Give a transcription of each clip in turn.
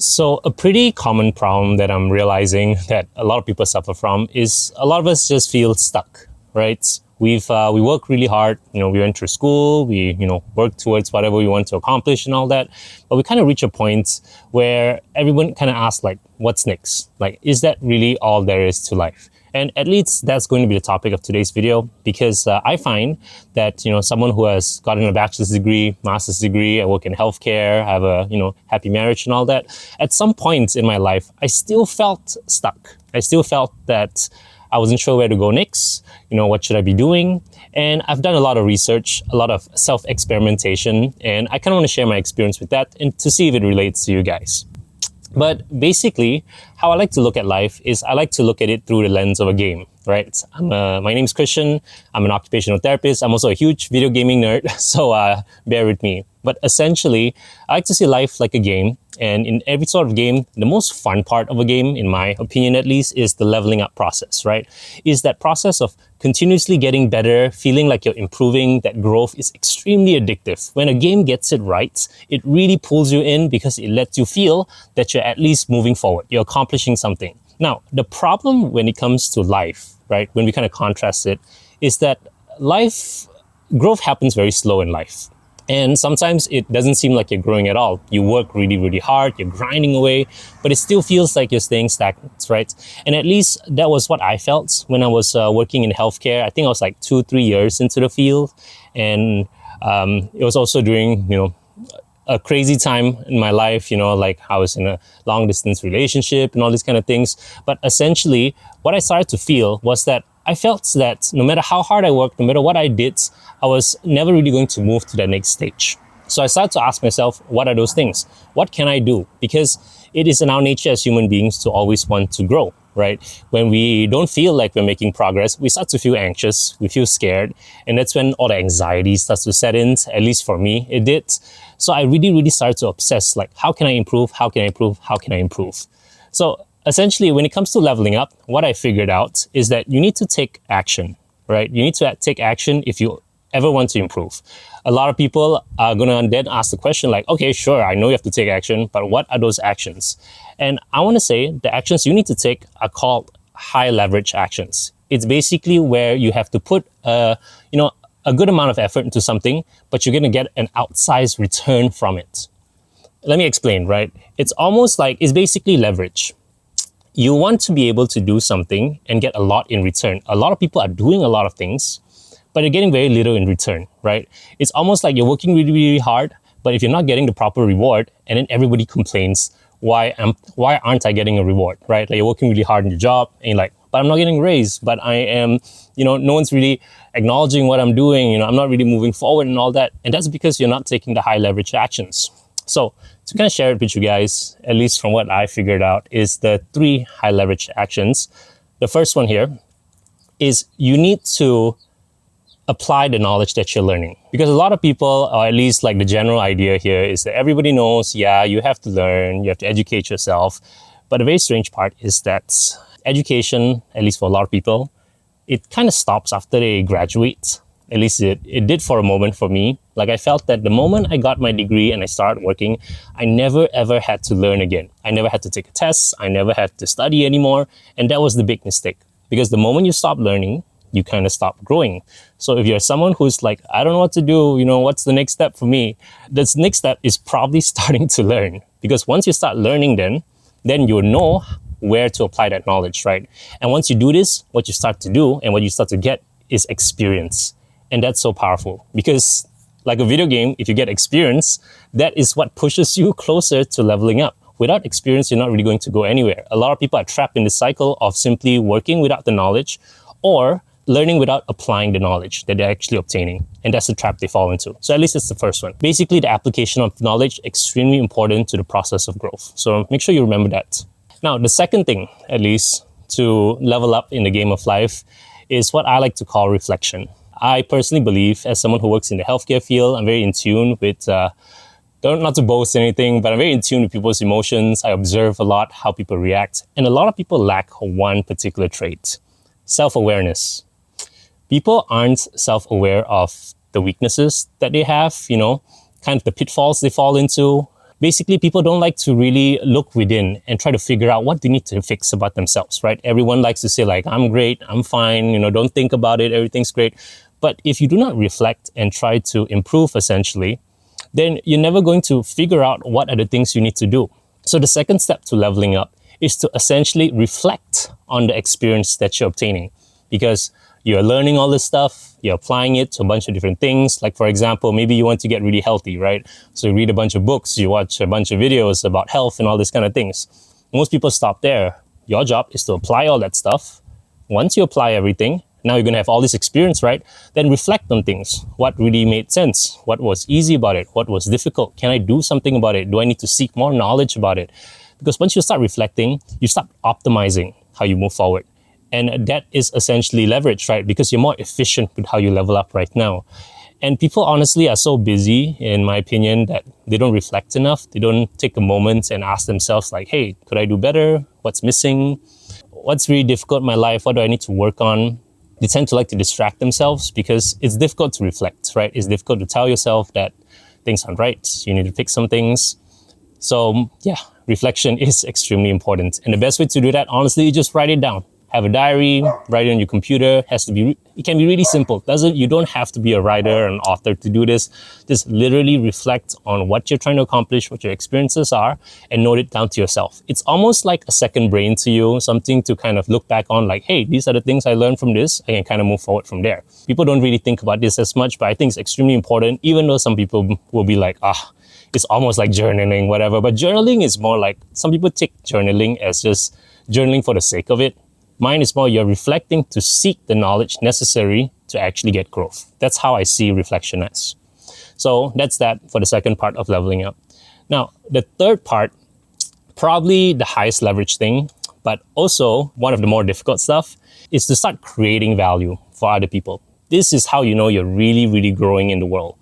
So a pretty common problem that I'm realizing that a lot of people suffer from is a lot of us just feel stuck, right? We work really hard. We went through school. We work towards whatever we want to accomplish and all that. But we kind of reach a point where everyone kind of asks, like, what's next? Like, is that really all there is to life? And at least that's going to be the topic of today's video, because I find that, someone who has gotten a bachelor's degree, master's degree, I work in healthcare, I have a, happy marriage and all that. At some points in my life, I still felt stuck. I still felt that I wasn't sure where to go next. What should I be doing? And I've done a lot of research, a lot of self-experimentation, and I kind of want to share my experience with that and to see if it relates to you guys. But basically, how I like to look at life is I like to look at it through the lens of a game, right? My name's Christian. I'm an occupational therapist. I'm also a huge video gaming nerd, so bear with me. But essentially, I like to see life like a game. And in every sort of game, the most fun part of a game, in my opinion at least, is the leveling up process, right? Is that process of continuously getting better, feeling like you're improving. That growth is extremely addictive. When a game gets it right, it really pulls you in because it lets you feel that you're at least moving forward. You're accomplishing something. Now, the problem when it comes to life, right, when we kind of contrast it, is that growth happens very slow in life. And sometimes it doesn't seem like you're growing at all. You work really, really hard, you're grinding away, but it still feels like you're staying stagnant, right? And at least that was what I felt when I was working in healthcare. I think I was like 2-3 years into the field. And it was also during, a crazy time in my life, like I was in a long distance relationship and all these kind of things. But essentially, what I started to feel was that I felt that no matter how hard I worked, no matter what I did, I was never really going to move to the next stage. So I started to ask myself, what are those things? What can I do? Because it is in our nature as human beings to always want to grow, right? When we don't feel like we're making progress, we start to feel anxious, we feel scared, and that's when all the anxiety starts to set in. At least for me, it did. So I really, really started to obsess, like, how can I improve? How can I improve? How can I improve? So essentially, when it comes to leveling up, what I figured out is that you need to take action, right? You need to take action if you ever want to improve. A lot of people are going to then ask the question like, okay, sure, I know you have to take action, but what are those actions? And I want to say the actions you need to take are called high leverage actions. It's basically where you have to put a good amount of effort into something, but you're going to get an outsized return from it. Let me explain, right? It's basically leverage. You want to be able to do something and get a lot in return. A lot of people are doing a lot of things, but they're getting very little in return, right? It's almost like you're working really, really hard, but if you're not getting the proper reward, and then everybody complains, why aren't I getting a reward, right? Like you're working really hard in your job, and you're like, but I'm not getting raised, but I am, no one's really acknowledging what I'm doing, I'm not really moving forward and all that. And that's because you're not taking the high leverage actions. So to kind of share it with you guys, at least from what I figured out, is the 3 high leverage actions. The first one here is you need to apply the knowledge that you're learning. Because a lot of people, or at least like the general idea here, is that everybody knows, yeah, you have to learn, you have to educate yourself. But the very strange part is that education, at least for a lot of people, it kind of stops after they graduate. At least it did for a moment for me. Like I felt that the moment I got my degree and I started working, I never ever had to learn again. I never had to take a test. I never had to study anymore. And that was the big mistake. Because the moment you stop learning, you kind of stop growing. So if you're someone who's like, I don't know what to do, what's the next step for me? This next step is probably starting to learn. Because once you start learning then you'll know where to apply that knowledge, right? And once you do this, what you start to do and what you start to get is experience. And that's so powerful because like a video game, if you get experience, that is what pushes you closer to leveling up. Without experience, you're not really going to go anywhere. A lot of people are trapped in the cycle of simply working without the knowledge or learning without applying the knowledge that they're actually obtaining. And that's the trap they fall into. So at least it's the first one. Basically, the application of knowledge, extremely important to the process of growth. So make sure you remember that. Now, the second thing, at least, to level up in the game of life is what I like to call reflection. I personally believe, as someone who works in the healthcare field, I'm very in tune with, not to boast anything, but I'm very in tune with people's emotions. I observe a lot how people react. And a lot of people lack one particular trait, self-awareness. People aren't self-aware of the weaknesses that they have, kind of the pitfalls they fall into, Basically, people don't like to really look within and try to figure out what they need to fix about themselves, right? Everyone likes to say like, I'm great, I'm fine, don't think about it, everything's great. But if you do not reflect and try to improve essentially, then you're never going to figure out what are the things you need to do. So the second step to leveling up is to essentially reflect on the experience that you're obtaining, because you're learning all this stuff, you're applying it to a bunch of different things. Like, for example, maybe you want to get really healthy, right? So you read a bunch of books, you watch a bunch of videos about health and all these kind of things. Most people stop there. Your job is to apply all that stuff. Once you apply everything, now you're going to have all this experience, right? Then reflect on things. What really made sense? What was easy about it? What was difficult? Can I do something about it? Do I need to seek more knowledge about it? Because once you start reflecting, you start optimizing how you move forward. And that is essentially leverage, right? Because you're more efficient with how you level up right now. And people honestly are so busy, in my opinion, that they don't reflect enough. They don't take a moment and ask themselves like, hey, could I do better? What's missing? What's really difficult in my life? What do I need to work on? They tend to like to distract themselves because it's difficult to reflect, right? It's difficult to tell yourself that things aren't right. You need to fix some things. So yeah, reflection is extremely important. And the best way to do that, honestly, is just write it down. Have a diary, write it on your computer. It can be really simple. You don't have to be a writer or an author to do this. Just literally reflect on what you're trying to accomplish, what your experiences are, and note it down to yourself. It's almost like a second brain to you, something to kind of look back on like, hey, these are the things I learned from this. I can kind of move forward from there. People don't really think about this as much, but I think it's extremely important, even though some people will be like, it's almost like journaling, whatever. But journaling is more like, some people take journaling as just journaling for the sake of it. Mine is more you're reflecting to seek the knowledge necessary to actually get growth. That's how I see reflection as. So that's that for the second part of leveling up. Now, the third part, probably the highest leverage thing, but also one of the more difficult stuff, is to start creating value for other people. This is how you know you're really, really growing in the world.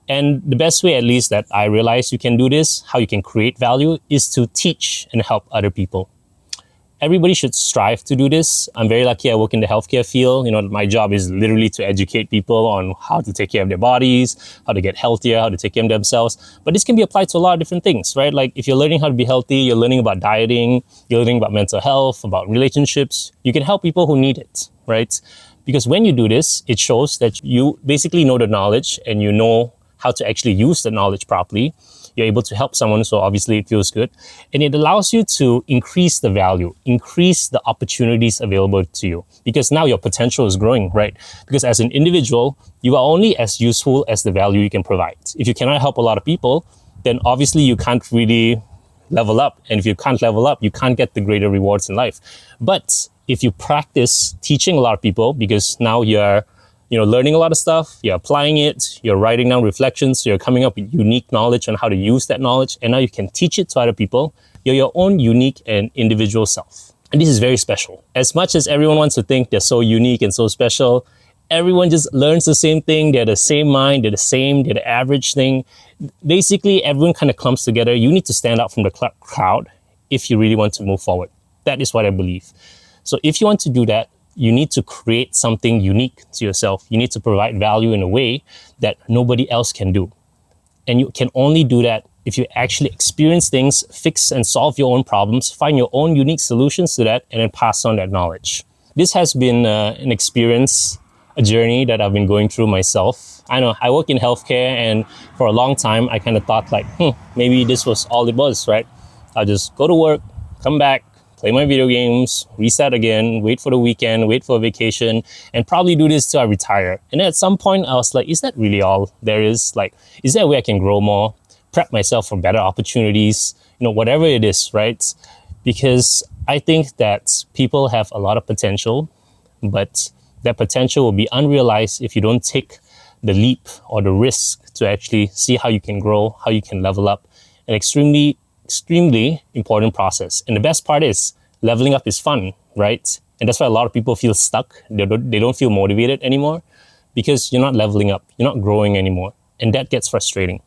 And the best way, at least, that I realize you can do this, how you can create value, is to teach and help other people. Everybody should strive to do this. I'm very lucky I work in the healthcare field. My job is literally to educate people on how to take care of their bodies, how to get healthier, how to take care of themselves. But this can be applied to a lot of different things, right? Like if you're learning how to be healthy, you're learning about dieting, you're learning about mental health, about relationships, you can help people who need it, right? Because when you do this, it shows that you basically know the knowledge and you know how to actually use the knowledge properly. You're able to help someone, so obviously it feels good. And it allows you to increase the value, increase the opportunities available to you, because now your potential is growing, right? Because as an individual, you are only as useful as the value you can provide. If you cannot help a lot of people, then obviously you can't really level up. And if you can't level up, you can't get the greater rewards in life. But if you practice teaching a lot of people, because now you're learning a lot of stuff, you're applying it, you're writing down reflections, you're coming up with unique knowledge on how to use that knowledge, and now you can teach it to other people. You're your own unique and individual self. And this is very special. As much as everyone wants to think they're so unique and so special, everyone just learns the same thing, they're the same mind, they're the average thing. Basically, everyone kind of clumps together. You need to stand out from the crowd if you really want to move forward. That is what I believe. So if you want to do that, you need to create something unique to yourself. You need to provide value in a way that nobody else can do. And you can only do that if you actually experience things, fix and solve your own problems, find your own unique solutions to that, and then pass on that knowledge. This has been an experience, a journey that I've been going through myself. I know I work in healthcare, and for a long time, I kind of thought like, maybe this was all it was, right? I'll just go to work, come back, play my video games, reset again, wait for the weekend, wait for a vacation, and probably do this till I retire. And at some point, I was like, is that really all there is? Like, is there a way I can grow more, prep myself for better opportunities, whatever it is, right? Because I think that people have a lot of potential, but that potential will be unrealized if you don't take the leap or the risk to actually see how you can grow, how you can level up. An extremely important process. And the best part is leveling up is fun, right? And that's why a lot of people feel stuck. They don't feel motivated anymore because you're not leveling up. You're not growing anymore. And that gets frustrating.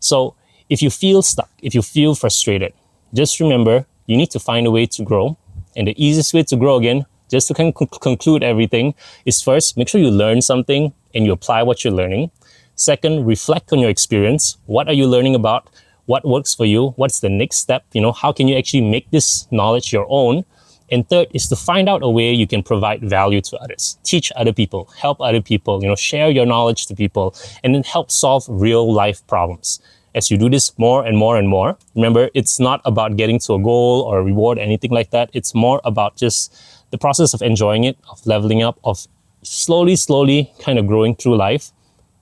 So if you feel stuck, if you feel frustrated, just remember you need to find a way to grow. And the easiest way to grow, again, just to conclude everything, is first, make sure you learn something and you apply what you're learning. Second, reflect on your experience. What are you learning about? what works for you, what's the next step, how can you actually make this knowledge your own. And third is to find out a way you can provide value to others, teach other people, help other people, share your knowledge to people, and then help solve real life problems. As you do this more and more and more, remember, it's not about getting to a goal or a reward, anything like that. It's more about just the process of enjoying it, of leveling up, of slowly kind of growing through life.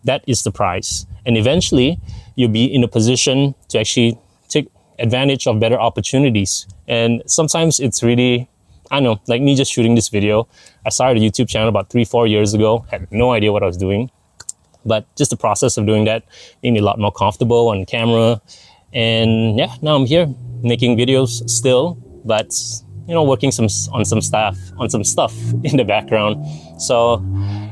That is the prize. And eventually, you'll be in a position to actually take advantage of better opportunities. And sometimes it's really, I don't know, like me just shooting this video. I started a YouTube channel about 3-4 years ago, had no idea what I was doing. But just the process of doing that made me a lot more comfortable on camera. And yeah, now I'm here making videos still, but working on some stuff in the background. So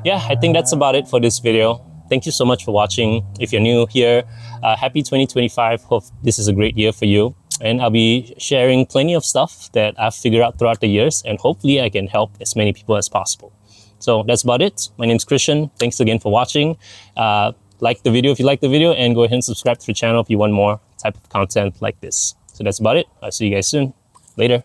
yeah, I think that's about it for this video. Thank you so much for watching. If you're new here, happy 2025. Hope this is a great year for you. And I'll be sharing plenty of stuff that I've figured out throughout the years, and hopefully I can help as many people as possible. So that's about it. My name's Christian. Thanks again for watching. Like the video if you like the video, and go ahead and subscribe to the channel if you want more type of content like this. So that's about it. I'll see you guys soon. Later.